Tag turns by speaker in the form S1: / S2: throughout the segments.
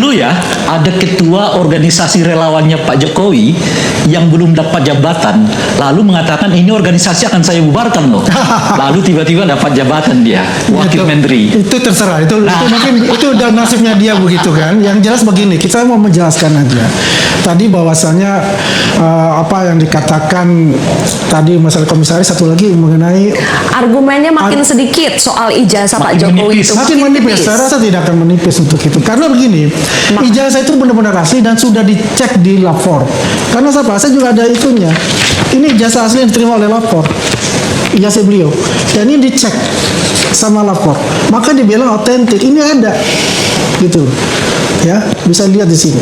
S1: dulu ya ada ketua organisasi relawannya Pak Jokowi yang belum dapat jabatan, lalu mengatakan ini organisasi akan saya bubarkan loh. Lalu tiba-tiba dapat jabatan dia, wakil menteri.
S2: Itu terserah, itu mungkin itu udah nasibnya dia begitu kan. Yang jelas begini, kita mau menjelaskan aja. Tadi bahwasannya apa yang dikatakan tadi masalah komisaris, satu lagi mengenai
S3: argumennya makin sedikit soal ijazah Pak
S1: Makin
S3: Jokowi
S1: menipis.
S3: itu
S2: makin menipis. Saya rasa tidak akan menipis untuk itu. Karena begini, ijazah itu benar-benar asli dan sudah dicek di lapor. Karena saya juga ada itunya. Ini ijazah asli yang diterima oleh lapor. Ijazah beliau. Dan ini dicek sama lapor. Maka dibilang otentik. Ini ada. Gitu. Ya, bisa lihat di sini.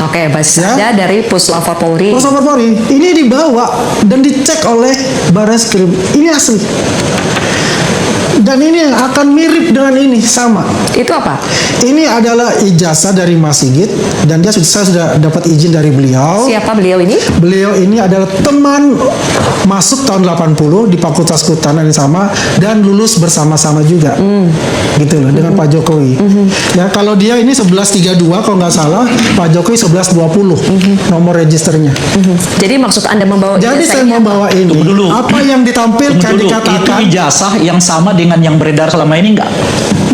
S3: Oke, ada dari Puslapor Polri.
S2: Puslapor Polri. Ini dibawa dan dicek oleh Barreskrim. Ini asli. Dan ini yang akan mirip dengan ini, sama.
S3: Itu apa?
S2: Ini adalah ijazah dari Mas Sigit dan saya sudah dapat izin dari beliau.
S3: Siapa beliau ini?
S2: Beliau ini adalah teman masuk tahun 80 di Fakultas Kehutanan yang sama dan lulus bersama-sama juga. Gitu loh, dengan Pak Jokowi. Ya, kalau dia ini 1132 kalau nggak salah, Pak Jokowi 1120 nomor registernya.
S3: Jadi maksud Anda membawa
S2: Jadi
S3: ijazah
S2: saya
S3: ini
S2: membawa ini.
S1: Tunggu dulu.
S2: Apa yang ditampilkan
S1: Tunggu dulu,
S2: dikatakan
S1: itu ijazah yang sama dengan yang beredar selama ini enggak?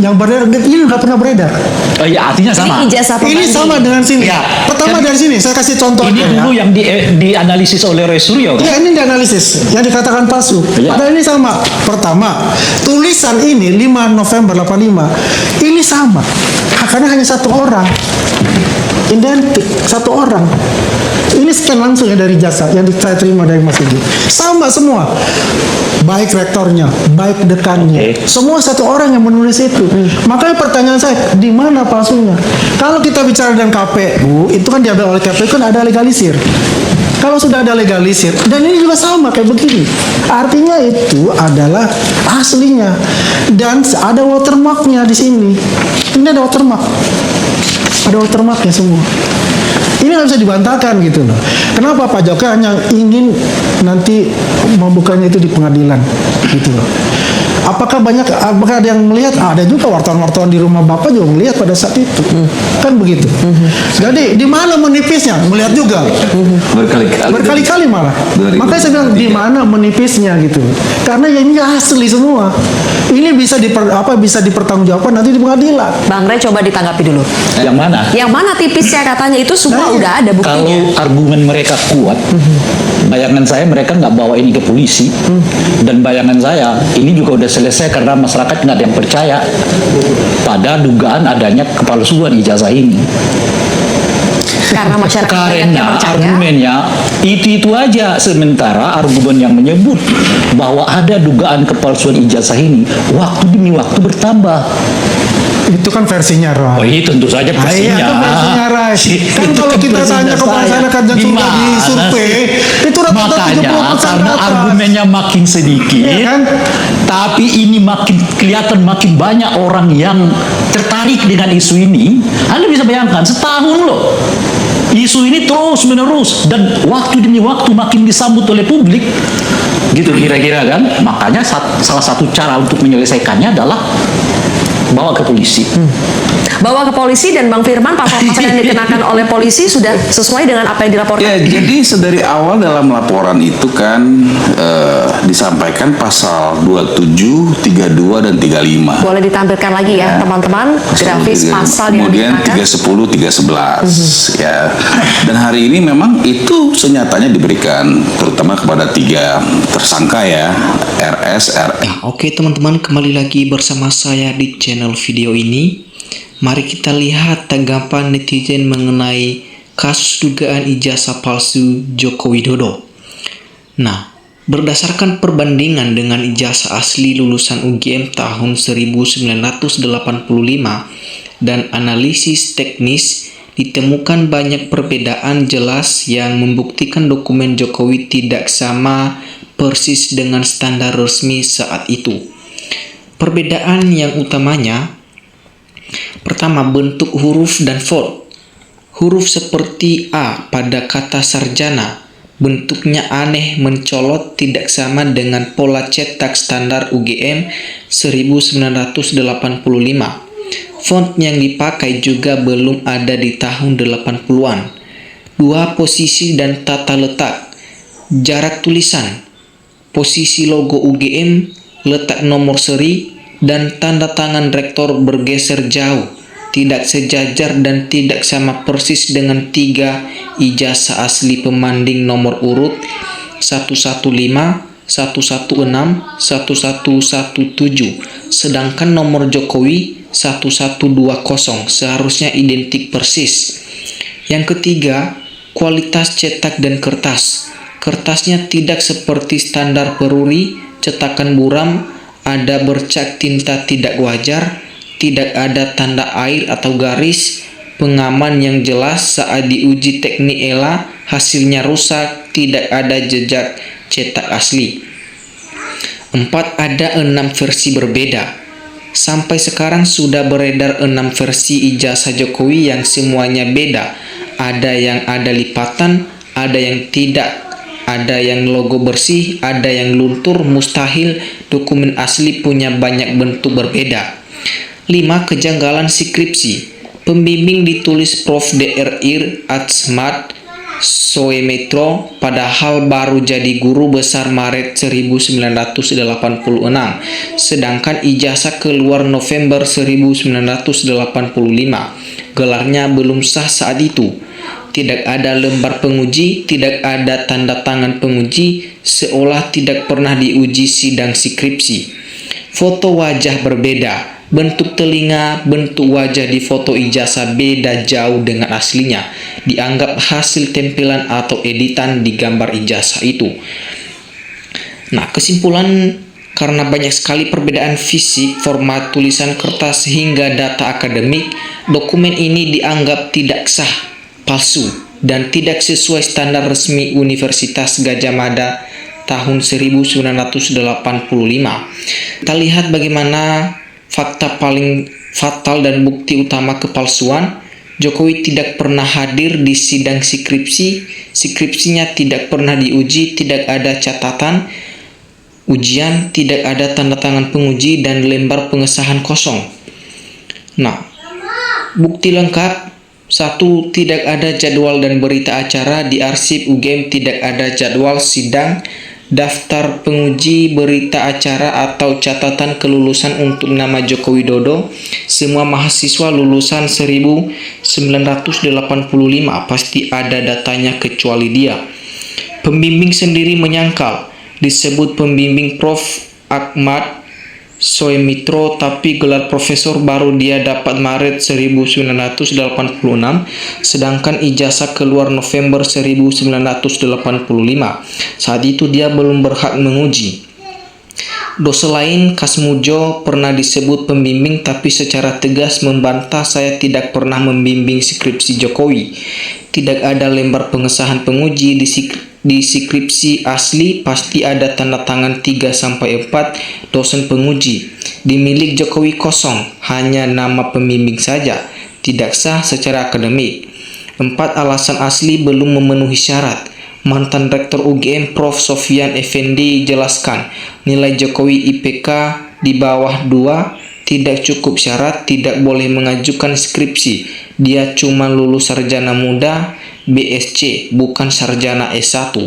S2: yang beredar ini nggak pernah beredar.
S1: Oh iya, artinya sama.
S3: Ini ijazah
S2: Ini
S3: pembanding.
S2: sama dengan sini.
S1: Ya,
S2: Pertama
S1: kan-
S2: dari sini, saya kasih contoh
S1: Ini
S2: aja ya.
S1: dulu yang dianalisis oleh Roy Suryo kan?
S2: Ya, ini dianalisis yang dikatakan palsu.
S1: Iya.
S2: Padahal ini sama. Pertama, tulisan ini 5 November 85 ini sama. Karena hanya satu orang. Identik satu orang. Ini scan langsung ya dari jasa yang saya terima dari Mas Edi. Sama semua. Baik rektornya, baik dekannya.
S1: Oke.
S2: Semua satu orang yang menulis itu. Makanya pertanyaan saya, di mana palsunya? Kalau kita bicara dengan KPU, itu kan diambil oleh KPU kan ada legalisir. Kalau sudah ada legalisir, dan ini juga sama kayak begini. Artinya itu adalah aslinya. Dan ada watermarknya di sini. Ini ada watermark. Ada watermarknya semua. Ini nggak bisa dibantahkan gitu loh. Kenapa Pak Jokowi hanya ingin nanti membukanya itu di pengadilan gitu loh. Apakah ada yang melihat? Ada juga wartawan-wartawan di rumah Bapak juga melihat pada saat itu. Kan begitu. Jadi di mana menipisnya? Melihat juga. Berkali-kali malah. Makanya saya bilang di mana menipisnya gitu. Karena ya ini asli semua. Ini bisa dipertanggungjawabkan nanti di pengadilan.
S3: Bang Rey coba ditanggapi dulu.
S1: Yang mana?
S3: Yang mana tipisnya katanya itu semua
S2: Nah,
S3: udah ada buktinya.
S1: Kalau argumen mereka kuat, bayangan saya mereka nggak bawa ini ke polisi, dan bayangan saya ini juga udah selesai karena masyarakat nggak ada yang percaya pada dugaan adanya kepalsuan ijazah ini.
S3: Karena masyarakat banyak yang
S1: Karena
S3: percaya.
S1: argumennya itu aja, sementara argumen yang menyebut bahwa ada dugaan kepalsuan ijazah ini waktu demi waktu bertambah.
S2: Itu kan versinya
S1: Oh
S2: Roy.
S1: iya, tentu saja
S2: Ah,
S1: versinya.
S2: iya, itu versinya Rai. Kan
S1: Itu
S2: kalau kita
S1: versinya
S2: tanya kepada
S1: saya.
S2: masyarakat yang sudah
S1: Gimana
S2: disurvei,
S1: sih?
S2: itu rata-rata
S1: Makanya
S2: 70%
S1: karena
S2: ke atas.
S1: argumennya makin sedikit,
S2: Iya kan?
S1: tapi ini makin kelihatan makin banyak orang yang tertarik dengan isu ini. Anda bisa bayangkan setahun loh. Isu ini terus menerus dan waktu demi waktu makin disambut oleh publik. Gitu kira-kira kan? Makanya salah satu cara untuk menyelesaikannya adalah bawa ke polisi.
S3: Bawa ke polisi, dan Bang Firman, pasal-pasal yang dikenakan oleh polisi sudah sesuai dengan apa yang dilaporkan.
S4: Ya, jadi sedari awal dalam laporan itu kan disampaikan pasal 27, 32, dan 35.
S3: Boleh ditampilkan lagi ya, teman-teman, grafis pasal yang
S4: Kemudian
S3: dikenakan.
S4: 310, 311 ya. Dan hari ini memang itu senyatanya diberikan terutama kepada 3 tersangka ya, RS, RE.
S5: Oke teman-teman, kembali lagi bersama saya di channel video ini. Mari kita lihat tanggapan netizen mengenai kasus dugaan ijazah palsu Joko Widodo. Nah, berdasarkan perbandingan dengan ijazah asli lulusan UGM tahun 1985 dan analisis teknis, ditemukan banyak perbedaan jelas yang membuktikan dokumen Jokowi tidak sama persis dengan standar resmi saat itu. Perbedaan yang utamanya, pertama, bentuk huruf dan font. Huruf seperti A pada kata sarjana, bentuknya aneh mencolok, tidak sama dengan pola cetak standar UGM 1985. Font yang dipakai juga belum ada di tahun 80-an. 2. Posisi dan tata letak. Jarak tulisan, posisi logo UGM, letak nomor seri, dan tanda tangan rektor bergeser jauh, tidak sejajar dan tidak sama persis dengan 3 ijazah asli pemanding nomor urut 115, 116, 1117, sedangkan nomor Jokowi 1120 seharusnya identik persis. Yang ketiga, kualitas cetak dan kertas. Kertasnya tidak seperti standar peruri, cetakan buram, ada bercak tinta tidak wajar, tidak ada tanda air atau garis, pengaman yang jelas saat diuji teknik ELA, hasilnya rusak, tidak ada jejak cetak asli. 4. Ada 6 versi berbeda. Sampai sekarang sudah beredar 6 versi ijazah Jokowi yang semuanya beda. Ada yang ada lipatan, ada yang tidak, ada yang logo bersih, ada yang luntur, mustahil dokumen asli punya banyak bentuk berbeda. 5. Kejanggalan skripsi. Pembimbing ditulis Prof. Dr. Atsmat Soemetro, padahal baru jadi guru besar Maret 1986, sedangkan ijazah keluar November 1985. Gelarnya belum sah saat itu. Tidak ada lembar penguji, tidak ada tanda tangan penguji, seolah tidak pernah diuji sidang skripsi. Foto wajah berbeda, bentuk telinga, bentuk wajah di foto ijazah beda jauh dengan aslinya, dianggap hasil tempelan atau editan di gambar ijazah itu. Nah, kesimpulan, karena banyak sekali perbedaan fisik, format tulisan kertas hingga data akademik, dokumen ini dianggap tidak sah, palsu, dan tidak sesuai standar resmi Universitas Gadjah Mada tahun 1985. Kita lihat bagaimana fakta paling fatal dan bukti utama kepalsuan. Jokowi tidak pernah hadir di sidang skripsi, skripsinya tidak pernah diuji, tidak ada catatan ujian, tidak ada tanda tangan penguji, dan lembar pengesahan kosong. Nah, bukti lengkap. 1. Tidak ada jadwal dan berita acara. Di arsip UGM tidak ada jadwal sidang, daftar penguji, berita acara, atau catatan kelulusan untuk nama Joko Widodo. Semua mahasiswa lulusan 1985 pasti ada datanya kecuali dia. Pembimbing sendiri menyangkal, disebut pembimbing Prof. Ahmad Soemitro, tapi gelar profesor baru dia dapat Maret 1986, sedangkan ijazah keluar November 1985. Saat itu dia belum berhak menguji. Dosen lain, Kasmujo, pernah disebut pembimbing tapi secara tegas membantah, saya tidak pernah membimbing skripsi Jokowi. Tidak ada lembar pengesahan penguji di skripsi asli, pasti ada tanda tangan 3-4 dosen penguji. Di milik Jokowi kosong, hanya nama pembimbing saja, tidak sah secara akademik. 4. Alasan asli belum memenuhi syarat. Mantan Rektor UGM Prof. Sofyan Effendi jelaskan, nilai Jokowi IPK di bawah 2 tidak cukup syarat, tidak boleh mengajukan skripsi. Dia cuma lulus sarjana muda BSc, bukan sarjana S1.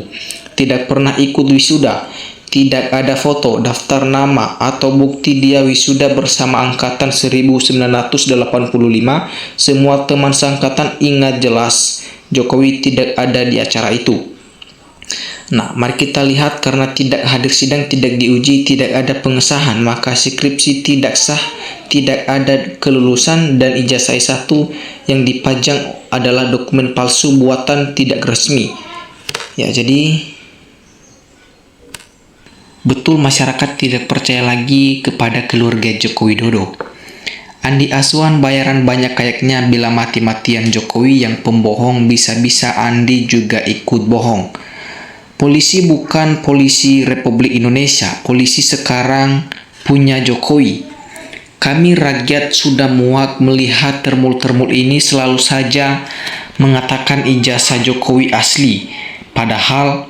S5: Tidak pernah ikut wisuda. Tidak ada foto, daftar nama, atau bukti dia wisuda bersama angkatan 1985. Semua teman seangkatan ingat jelas, Jokowi tidak ada di acara itu. Nah, mari kita lihat, karena tidak hadir sidang, tidak diuji, tidak ada pengesahan, maka skripsi tidak sah, tidak ada kelulusan, dan ijazah S1 yang dipajang adalah dokumen palsu buatan tidak resmi. Ya, jadi betul masyarakat tidak percaya lagi kepada keluarga Joko Widodo. Andi Aswan bayaran banyak kayaknya bila mati-matian Jokowi yang pembohong, bisa-bisa Andi juga ikut bohong. Polisi bukan polisi Republik Indonesia, polisi sekarang punya Jokowi. Kami rakyat sudah muak melihat termul-termul ini selalu saja mengatakan ijazah Jokowi asli, padahal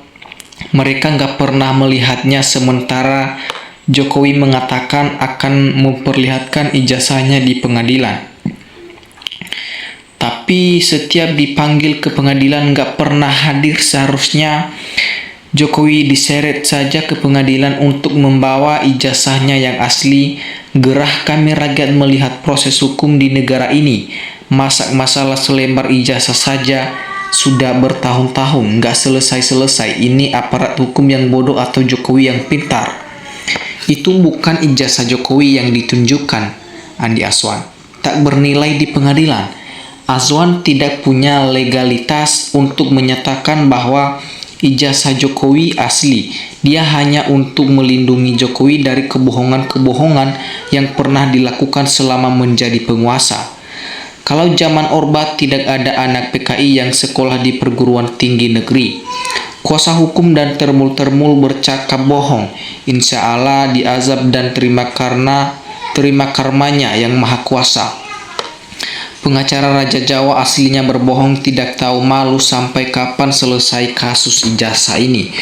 S5: mereka nggak pernah melihatnya, sementara Jokowi mengatakan akan memperlihatkan ijazahnya di pengadilan. Tapi setiap dipanggil ke pengadilan nggak pernah hadir. Seharusnya Jokowi diseret saja ke pengadilan untuk membawa ijazahnya yang asli. Gerah kami rakyat melihat proses hukum di negara ini. Masalah selembar ijazah saja sudah bertahun-tahun nggak selesai-selesai. Ini aparat hukum yang bodoh atau Jokowi yang pintar? Itu bukan ijazah Jokowi yang ditunjukkan, Andi Azwan. Tak bernilai di pengadilan. Azwan tidak punya legalitas untuk menyatakan bahwa ijazah Jokowi asli. Dia hanya untuk melindungi Jokowi dari kebohongan-kebohongan yang pernah dilakukan selama menjadi penguasa. Kalau zaman Orba tidak ada anak PKI yang sekolah di perguruan tinggi negeri. Kuasa hukum dan termul-termul bercakap bohong. Insya Allah diazab dan terima karmanya yang maha kuasa. Pengacara Raja Jawa aslinya berbohong, tidak tahu malu. Sampai kapan selesai kasus ijazah ini?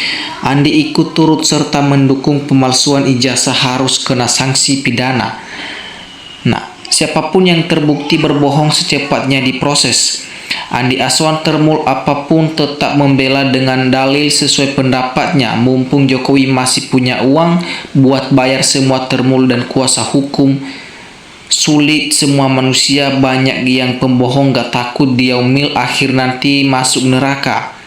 S5: Andi ikut turut serta mendukung pemalsuan ijazah harus kena sanksi pidana. Nah, siapapun yang terbukti berbohong secepatnya diproses. Andi Azwan termul apapun tetap membela dengan dalil sesuai pendapatnya. Mumpung Jokowi masih punya uang buat bayar semua termul dan kuasa hukum. Sulit, semua manusia banyak yang pembohong, gak takut diomil akhir nanti masuk neraka.